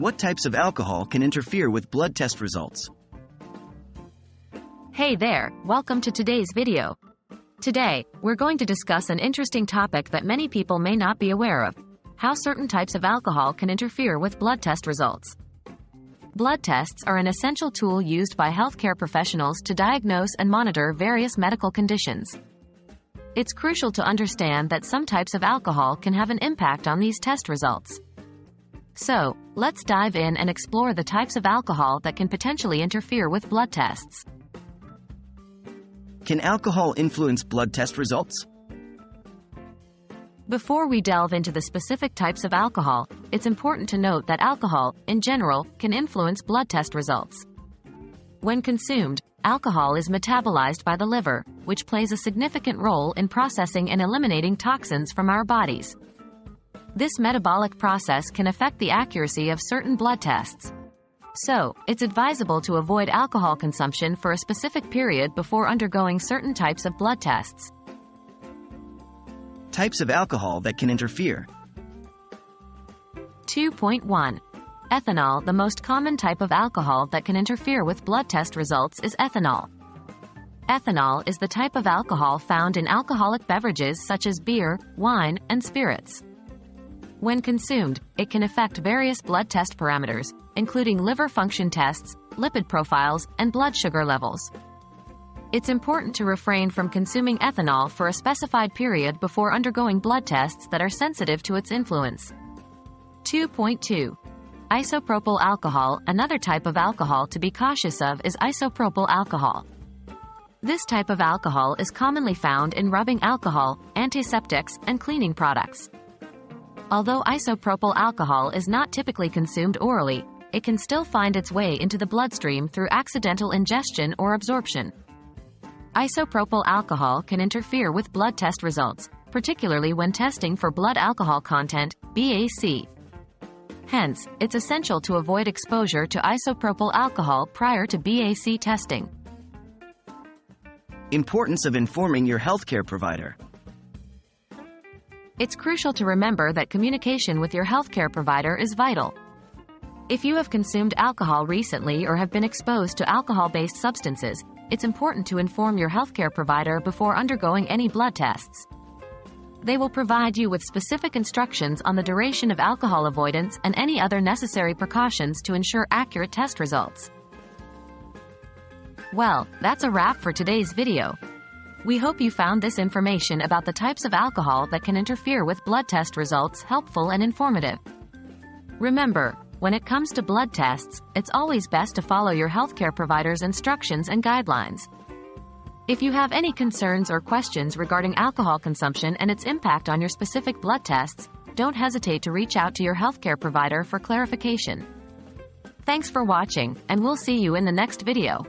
What types of alcohol can interfere with blood test results? Hey there, welcome to today's video. Today, we're going to discuss an interesting topic that many people may not be aware of: how certain types of alcohol can interfere with blood test results. Blood tests are an essential tool used by healthcare professionals to diagnose and monitor various medical conditions. It's crucial to understand that some types of alcohol can have an impact on these test results. So, let's dive in and explore the types of alcohol that can potentially interfere with blood tests. Can alcohol influence blood test results? Before we delve into the specific types of alcohol, it's important to note that alcohol, in general, can influence blood test results. When consumed, alcohol is metabolized by the liver, which plays a significant role in processing and eliminating toxins from our bodies. This metabolic process can affect the accuracy of certain blood tests. So, it's advisable to avoid alcohol consumption for a specific period before undergoing certain types of blood tests. Types of alcohol that can interfere. 2.1. Ethanol. The most common type of alcohol that can interfere with blood test results is ethanol. Ethanol is the type of alcohol found in alcoholic beverages such as beer, wine, and spirits. When consumed, it can affect various blood test parameters, including liver function tests, lipid profiles, and blood sugar levels. It's important to refrain from consuming ethanol for a specified period before undergoing blood tests that are sensitive to its influence. 2.2. Isopropyl alcohol. Another type of alcohol to be cautious of is isopropyl alcohol. This type of alcohol is commonly found in rubbing alcohol, antiseptics, and cleaning products. Although isopropyl alcohol is not typically consumed orally, it can still find its way into the bloodstream through accidental ingestion or absorption. Isopropyl alcohol can interfere with blood test results, particularly when testing for blood alcohol content, BAC. Hence, it's essential to avoid exposure to isopropyl alcohol prior to BAC testing. Importance of informing your healthcare provider. It's crucial to remember that communication with your healthcare provider is vital. If you have consumed alcohol recently or have been exposed to alcohol-based substances, it's important to inform your healthcare provider before undergoing any blood tests. They will provide you with specific instructions on the duration of alcohol avoidance and any other necessary precautions to ensure accurate test results. Well, that's a wrap for today's video. We hope you found this information about the types of alcohol that can interfere with blood test results helpful and informative. Remember, when it comes to blood tests, it's always best to follow your healthcare provider's instructions and guidelines. If you have any concerns or questions regarding alcohol consumption and its impact on your specific blood tests, don't hesitate to reach out to your healthcare provider for clarification. Thanks for watching, and we'll see you in the next video.